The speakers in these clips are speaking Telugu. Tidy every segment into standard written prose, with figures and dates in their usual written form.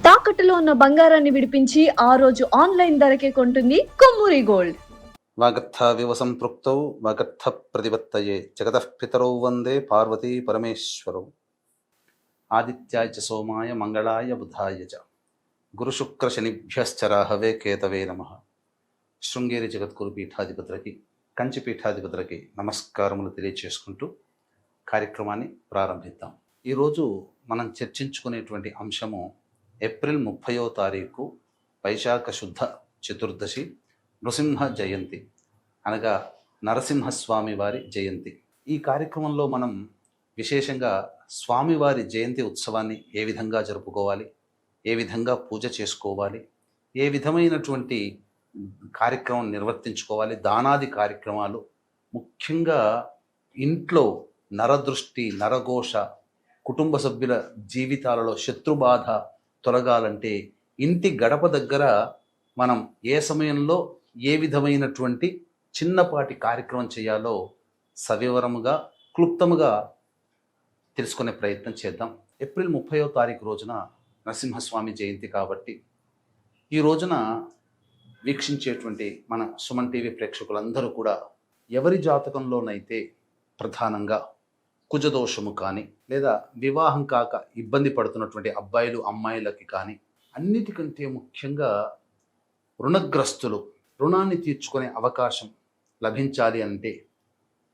తాకట్టులో ఉన్న బంగారాన్ని విడిపించి ఆ రోజు ఆన్లైన్ ధరకే కొంటుంది కొమ్మూరి గోల్డ్. వాగర్థావివ సంపృక్తౌ వాగర్థ ప్రతిపత్తయే జగతః పితరౌ వందే పార్వతీ పరమేశ్వరౌ. ఆదిత్యాయ చ సోమాయ మంగళాయ బుధాయ చ గురుశుక్ర శనిభ్యశ్చ రాహవే కేతవే నమః. శృంగేరి జగద్గురు పీఠాధిపతులకి, కంచి పీఠాధిపతులకి నమస్కారములు తెలియచేసుకుంటూ కార్యక్రమాన్ని ప్రారంభిద్దాం. ఈరోజు మనం చర్చించుకునేటువంటి అంశము ఏప్రిల్ 30వ తారీఖు వైశాఖ శుద్ధ చతుర్దశి నృసింహ జయంతి, అనగా నరసింహస్వామి వారి జయంతి. ఈ కార్యక్రమంలో మనం విశేషంగా స్వామివారి జయంతి ఉత్సవాన్ని ఏ విధంగా జరుపుకోవాలి, ఏ విధంగా పూజ చేసుకోవాలి, ఏ విధమైనటువంటి కార్యక్రమం నిర్వర్తించుకోవాలి, దానాది కార్యక్రమాలు, ముఖ్యంగా ఇంట్లో నరదృష్టి, నరఘోష, కుటుంబ సభ్యుల జీవితాలలో శత్రుబాధ తొలగాలంటే ఇంటి గడప దగ్గర మనం ఏ సమయంలో ఏ విధమైనటువంటి చిన్నపాటి కార్యక్రమం చేయాలో సవివరముగా, క్లుప్తముగా తెలుసుకునే ప్రయత్నం చేద్దాం. ఏప్రిల్ 30వ తారీఖు రోజున నరసింహస్వామి జయంతి కాబట్టి ఈ రోజున వీక్షించేటువంటి మన సుమన్ టీవీ ప్రేక్షకులందరూ కూడా ఎవరి జాతకంలోనైతే ప్రధానంగా కుజదోషము కానీ, లేదా వివాహం కాక ఇబ్బంది పడుతున్నటువంటి అబ్బాయిలు అమ్మాయిలకి కానీ, అన్నిటికంటే ముఖ్యంగా రుణగ్రస్తులు రుణాన్ని తీర్చుకునే అవకాశం లభించాలి అంటే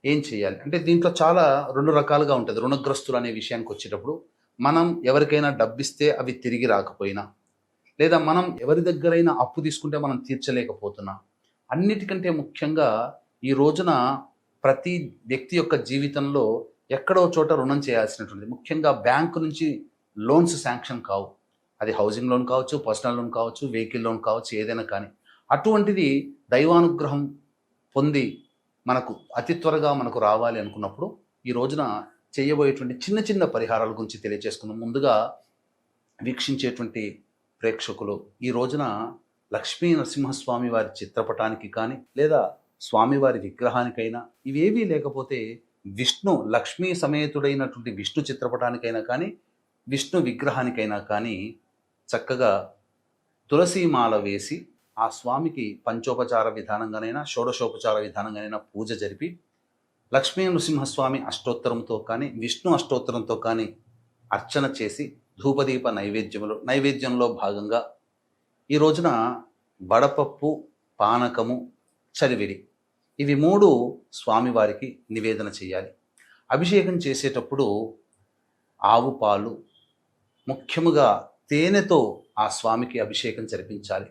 ఏం చేయాలి అంటే, దీంట్లో చాలా రెండు రకాలుగా ఉంటుంది. రుణగ్రస్తులు అనే విషయానికి వచ్చేటప్పుడు మనం ఎవరికైనా డబ్బిస్తే అవి తిరిగి రాకపోయినా, లేదా మనం ఎవరి దగ్గరైనా అప్పు తీసుకుంటే మనం తీర్చలేకపోతున్నా, అన్నిటికంటే ముఖ్యంగా ఈ రోజున ప్రతి వ్యక్తి యొక్క జీవితంలో ఎక్కడో చోట రుణం చేయాల్సినటువంటి, ముఖ్యంగా బ్యాంకు నుంచి లోన్స్ శాంక్షన్ కావు. అది హౌసింగ్ లోన్ కావచ్చు, పర్సనల్ లోన్ కావచ్చు, వెహికల్ లోన్ కావచ్చు, ఏదైనా కానీ అటువంటిది దైవానుగ్రహం పొంది మనకు అతి త్వరగా మనకు రావాలి అనుకున్నప్పుడు ఈ రోజున చేయబోయేటువంటి చిన్న చిన్న పరిహారాల గురించి తెలియజేసుకుందాం. ముందుగా వీక్షించేటువంటి ప్రేక్షకులు ఈ రోజున లక్ష్మీ నరసింహస్వామి వారి చిత్రపటానికి కానీ, లేదా స్వామివారి విగ్రహానికైనా, ఇవేవీ లేకపోతే విష్ణు లక్ష్మీ సమేతుడైనటువంటి విష్ణు చిత్రపటానికైనా కానీ, విష్ణు విగ్రహానికైనా కానీ చక్కగా తులసీమాల వేసి ఆ స్వామికి పంచోపచార విధానంగానైనా, షోడశోపచార విధానంగానైనా పూజ జరిపి, లక్ష్మీ నృసింహస్వామి అష్టోత్తరంతో కానీ, విష్ణు అష్టోత్తరంతో కానీ అర్చన చేసి ధూపదీప నైవేద్యంలో భాగంగా ఈ రోజున వడపప్పు, పానకము, చలివిడి, ఇవి 3 స్వామివారికి నివేదన చేయాలి. అభిషేకం చేసేటప్పుడు ఆవు పాలు, ముఖ్యముగా తేనెతో ఆ స్వామికి అభిషేకం జరిపించాలి.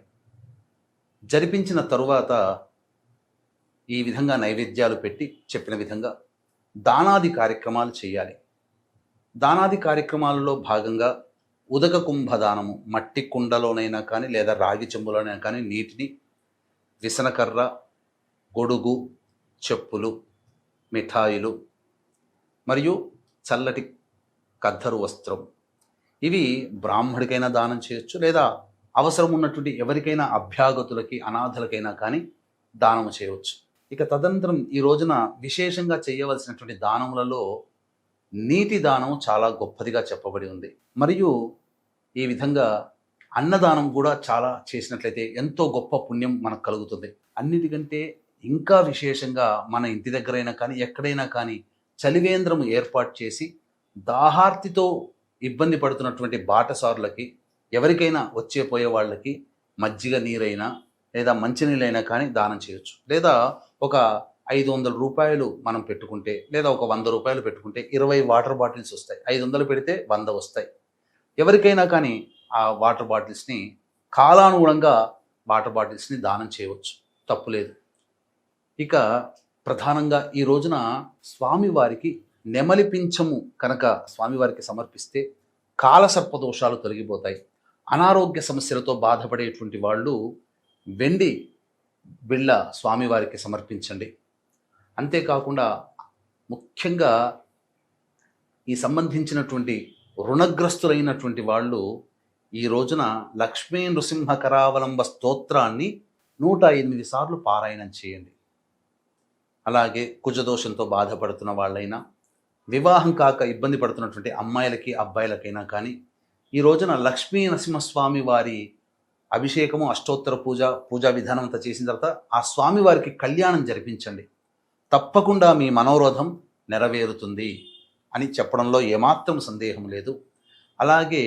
జరిపించిన తరువాత ఈ విధంగా నైవేద్యాలు పెట్టి చెప్పిన విధంగా దానాది కార్యక్రమాలు చేయాలి. దానాది కార్యక్రమాలలో భాగంగా ఉదక కుంభదానము, మట్టి కుండలోనైనా కానీ, లేదా రాగి చెంబులోనైనా కానీ నీటిని, విసనకర్ర, గొడుగు, చెప్పులు, మిఠాయిలు మరియు చల్లటి కద్దరు వస్త్రం, ఇవి బ్రాహ్మడికైనా దానం చేయొచ్చు, లేదా అవసరం ఉన్నటువంటి ఎవరికైనా అభ్యాగతులకి, అనాథలకైనా కానీ దానము చేయవచ్చు. ఇక తదనంతరం ఈ రోజున విశేషంగా చేయవలసినటువంటి దానములలో నీటి దానం చాలా గొప్పదిగా చెప్పబడి ఉంది. మరియు ఈ విధంగా అన్నదానం కూడా చాలా చేసినట్లయితే ఎంతో గొప్ప పుణ్యం మనకు కలుగుతుంది. అన్నిటికంటే ఇంకా విశేషంగా మన ఇంటి దగ్గరైనా కానీ, ఎక్కడైనా కానీ చలివేంద్రము ఏర్పాటు చేసి దాహార్తితో ఇబ్బంది పడుతున్నటువంటి బాటసారులకి, ఎవరికైనా వచ్చే పోయే వాళ్ళకి మజ్జిగ నీరైనా లేదా మంచినీళ్ళైనా కానీ దానం చేయొచ్చు. లేదా ఒక 500 రూపాయలు మనం పెట్టుకుంటే, లేదా ఒక 100 రూపాయలు పెట్టుకుంటే 20 వాటర్ బాటిల్స్ వస్తాయి. 500 పెడితే 100 వస్తాయి. ఎవరికైనా కానీ ఆ వాటర్ బాటిల్స్ని కాలానుగుణంగా వాటర్ బాటిల్స్ని దానం చేయవచ్చు, తప్పులేదు. ఇక ప్రధానంగా ఈ రోజున స్వామివారికి నెమలి పింఛము కనుక స్వామివారికి సమర్పిస్తే కాలసర్పదోషాలు తొలగిపోతాయి. అనారోగ్య సమస్యలతో బాధపడేటువంటి వాళ్ళు వెండి బిళ్ళ స్వామివారికి సమర్పించండి. అంతేకాకుండా ముఖ్యంగా ఈ సంబంధించినటువంటి రుణగ్రస్తులైనటువంటి వాళ్ళు ఈ రోజున లక్ష్మీ నృసింహ కరావలంబ స్తోత్రాన్ని 108 సార్లు పారాయణం చేయండి. అలాగే కుజదోషంతో బాధపడుతున్న వాళ్ళైనా, వివాహం కాక ఇబ్బంది పడుతున్నటువంటి అమ్మాయిలకి అబ్బాయిలకైనా కానీ, ఈ రోజున లక్ష్మీ నరసింహస్వామి వారి అభిషేకము, అష్టోత్తర పూజా విధానం అంతా చేసిన తర్వాత ఆ స్వామి వారికి కళ్యాణం జరిపించండి. తప్పకుండా మీ మనోరథం నెరవేరుతుంది అని చెప్పడంలో ఏమాత్రం సందేహం లేదు. అలాగే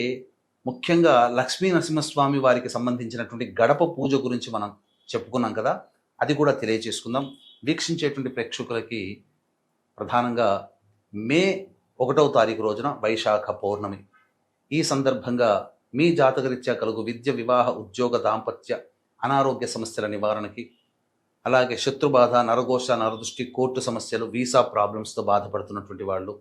ముఖ్యంగా లక్ష్మీ నరసింహస్వామి వారికి సంబంధించినటువంటి గడప పూజ గురించి మనం చెప్పుకున్నాం కదా, అది కూడా తెలియజేసుకుందాం. వీక్షించేటువంటి ప్రేక్షకులకి ప్రధానంగా మే 1వ తారీఖు రోజున వైశాఖ పౌర్ణమి. ఈ సందర్భంగా మీ జాతకరీత్యా కలుగు విద్య, వివాహ, ఉద్యోగ, దాంపత్య, అనారోగ్య సమస్యల నివారణకి, అలాగే శత్రుబాధ, నరఘోష, నరదృష్టి, కోర్టు సమస్యలు, వీసా ప్రాబ్లమ్స్తో బాధపడుతున్నటువంటి వాళ్ళు,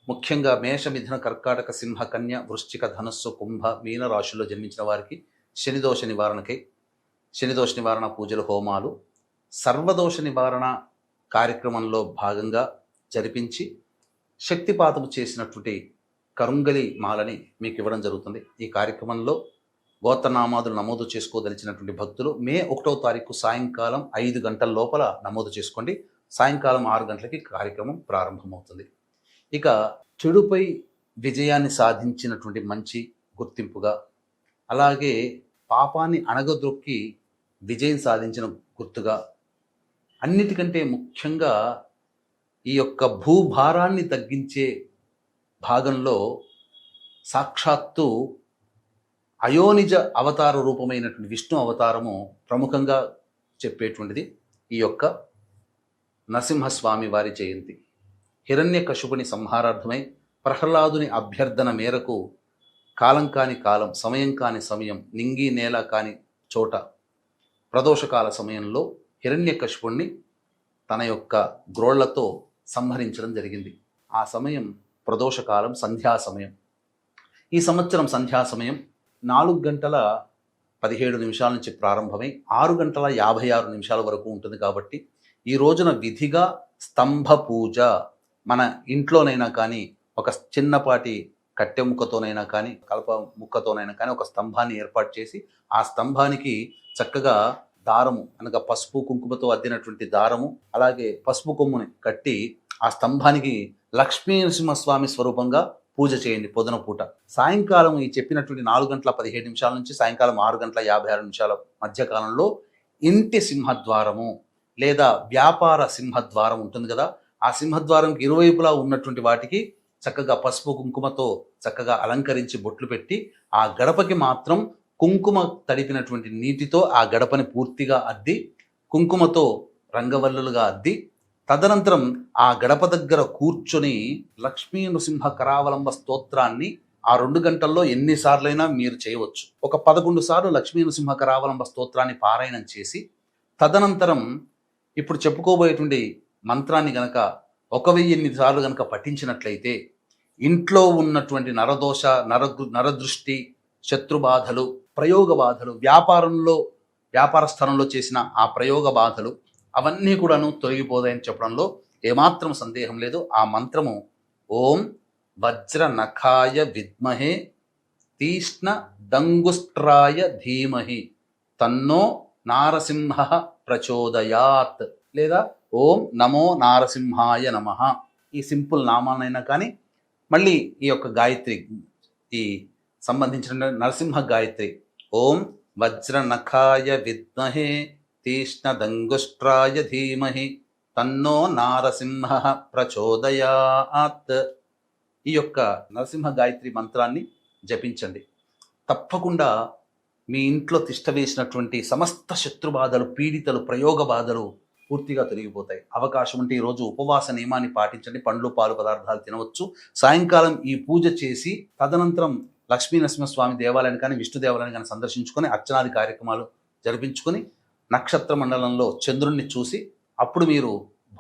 ముఖ్యంగా మేష, మిథున, కర్కాటక, సింహ, కన్య, వృశ్చిక, ధనుస్సు, కుంభ, మీన రాశుల్లో జన్మించిన వారికి శనిదోష నివారణకై శనిదోష నివారణ పూజలు, హోమాలు, సర్వదోష నివారణ కార్యక్రమంలో భాగంగా జరిపించి శక్తిపాతము చేసినటువంటి కరుంగలి మాలని మీకు ఇవ్వడం జరుగుతుంది. ఈ కార్యక్రమంలో గోత్రనామాదులు నమోదు చేసుకోదలిచినటువంటి భక్తులు మే 1వ తారీఖు సాయంకాలం 5 గంటల లోపల నమోదు చేసుకోండి. సాయంకాలం 6 గంటలకి కార్యక్రమం ప్రారంభమవుతుంది. ఇక చెడుపై విజయాన్ని సాధించినటువంటి మంచి గుర్తింపుగా, అలాగే పాపాన్ని అణగదొక్కి విజయం సాధించిన గుర్తుగా, అన్నిటికంటే ముఖ్యంగా ఈ యొక్క భూభారాన్ని తగ్గించే భాగంలో సాక్షాత్తు అయోనిజ అవతార రూపమైనటువంటి విష్ణు అవతారము ప్రముఖంగా చెప్పేటువంటిది ఈ యొక్క నరసింహస్వామి వారి జయంతి. హిరణ్యకశిపుని సంహారార్థమై ప్రహ్లాదుని అభ్యర్థన మేరకు కాలం కాని కాలం, సమయం కాని సమయం, నింగి నేల కాని చోట ప్రదోషకాల సమయంలో హిరణ్యకశిపుణ్ణి తన యొక్క గ్రోళ్లతో సంహరించడం జరిగింది. ఆ సమయం ప్రదోషకాలం, సంధ్యా సమయం. ఈ సంవత్సరం సంధ్యా సమయం 4:17 నుంచి ప్రారంభమై 6:56 వరకు ఉంటుంది. కాబట్టి ఈ రోజున విధిగా స్తంభ పూజ, మన ఇంట్లోనైనా కానీ ఒక చిన్నపాటి కట్టె ముక్కతోనైనా కానీ, కలప ముక్కతోనైనా కానీ ఒక స్తంభాన్ని ఏర్పాటు చేసి ఆ స్తంభానికి చక్కగా దారము అనగా పసుపు కుంకుమతో అద్దినటువంటి దారము, అలాగే పసుపు కొమ్ముని కట్టి ఆ స్తంభానికి లక్ష్మీ నరసింహస్వామి స్వరూపంగా పూజ చేయండి. పొద్దున పూట, సాయంకాలం ఈ చెప్పినటువంటి 4:17 నుంచి సాయంకాలం 6:56 మధ్యకాలంలో ఇంటి సింహద్వారము లేదా వ్యాపార సింహద్వారం ఉంటుంది కదా, ఆ సింహద్వారంకి ఇరువైపులా ఉన్నటువంటి వాటికి చక్కగా పసుపు కుంకుమతో చక్కగా అలంకరించి బొట్లు పెట్టి ఆ గడపకి మాత్రం కుంకుమ తడిపినటువంటి నీటితో ఆ గడపని పూర్తిగా అద్ది కుంకుమతో రంగవల్లులుగా అద్ది, తదనంతరం ఆ గడప దగ్గర కూర్చొని లక్ష్మీ నృసింహ కరావలంబ స్తోత్రాన్ని ఆ 2 గంటల్లో ఎన్నిసార్లైనా మీరు చేయవచ్చు. ఒక 11 సార్లు లక్ష్మీ నృసింహ కరావలంబ స్తోత్రాన్ని పారాయణం చేసి, తదనంతరం ఇప్పుడు చెప్పుకోబోయేటువంటి మంత్రాన్ని గనక 1008 సార్లు గనక పఠించినట్లయితే ఇంట్లో ఉన్నటువంటి నరదోష, నరదృష్టి, శత్రుబాధలు, ప్రయోగ బాధలు, వ్యాపార స్థలంలో చేసిన ఆ ప్రయోగ బాధలు అవన్నీ కూడాను తొలగిపోతాయని చెప్పడంలో ఏమాత్రం సందేహం లేదు. ఆ మంత్రము ఓం వజ్ర నఖాయ విద్మహే తీష్ణ దంగుస్ట్రాయ ధీమహి తన్నో నారసింహ ప్రచోదయాత్, లేదా ఓం నమో నారసింహాయ నమః. ఈ సింపుల్ నామాలైనా కానీ, మళ్ళీ ఈ యొక్క గాయత్రి, ఈ సంబంధించిన నరసింహ గాయత్రి ఓం వజ్ర నఖాయ విద్మహే తీష్ణ దంగుష్ట్రాయ ధీమహి తన్నో నారసింహ ప్రచోదయాత్, ఈ యొక్క నరసింహ గాయత్రి మంత్రాన్ని జపించండి. తప్పకుండా మీ ఇంట్లో తిష్ట వేసినటువంటి సమస్త శత్రుబాధలు, పీడితలు, ప్రయోగ బాధలు పూర్తిగా తొలగిపోతాయి. అవకాశం ఉంటే ఈరోజు ఉపవాస నియమాన్ని పాటించండి. పండ్లు, పాలు పదార్థాలు తినవచ్చు. సాయంకాలం ఈ పూజ చేసి తదనంతరం లక్ష్మీ నరసింహస్వామి దేవాలయాన్ని కానీ, విష్ణు దేవాలయాన్ని కానీ సందర్శించుకొని అర్చనాది కార్యక్రమాలు జరిపించుకొని నక్షత్ర మండలంలో చంద్రుణ్ణి చూసి అప్పుడు మీరు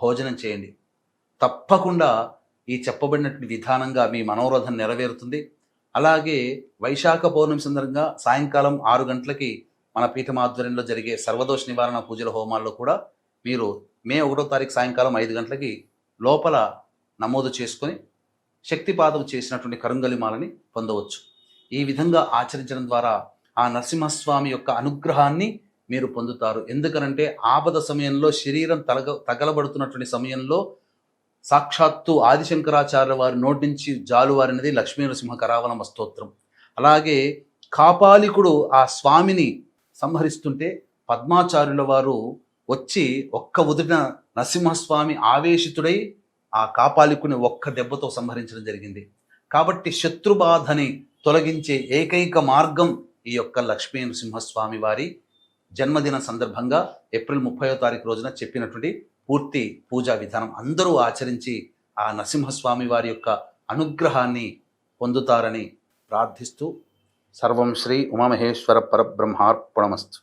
భోజనం చేయండి. తప్పకుండా ఈ చెప్పబడినటువంటి విధానంగా మీ మనోరథం నెరవేరుతుంది. అలాగే వైశాఖ పౌర్ణమి సందర్భంగా సాయంకాలం 6 గంటలకి మన పీఠమాధ్వర్యంలో జరిగే సర్వదోష నివారణ పూజల హోమాల్లో కూడా మీరు మే 1వ తారీఖు సాయంకాలం 5 గంటలకి లోపల నమోదు చేసుకొని శక్తిపాతం చేసినటువంటి కరుంగలిమాలని పొందవచ్చు. ఈ విధంగా ఆచరించడం ద్వారా ఆ నరసింహస్వామి యొక్క అనుగ్రహాన్ని మీరు పొందుతారు. ఎందుకనంటే ఆపద సమయంలో, శరీరం తగలబడుతున్నటువంటి సమయంలో సాక్షాత్తు ఆదిశంకరాచార్య వారి నోటి నుంచి జాలువారినది లక్ష్మీ నరసింహ కరావలంబ స్తోత్రం. అలాగే కాపాలికుడు ఆ స్వామిని సంహరిస్తుంటే పద్మాచార్యుల వారు వచ్చి ఒక్క ఉదుటిన నరసింహస్వామి ఆవేశితుడై ఆ కాపాలికుని ఒక్క దెబ్బతో సంహరించడం జరిగింది. కాబట్టి శత్రుబాధని తొలగించే ఏకైక మార్గం ఈ యొక్క లక్ష్మీ నరసింహస్వామి వారి జన్మదిన సందర్భంగా ఏప్రిల్ 30వ తారీఖు రోజున చెప్పినటువంటి పూర్తి పూజా విధానం అందరూ ఆచరించి ఆ నరసింహస్వామి వారి యొక్క అనుగ్రహాన్ని పొందుతారని ప్రార్థిస్తూ సర్వం శ్రీ ఉమామహేశ్వర పరబ్రహ్మార్పణమస్తు.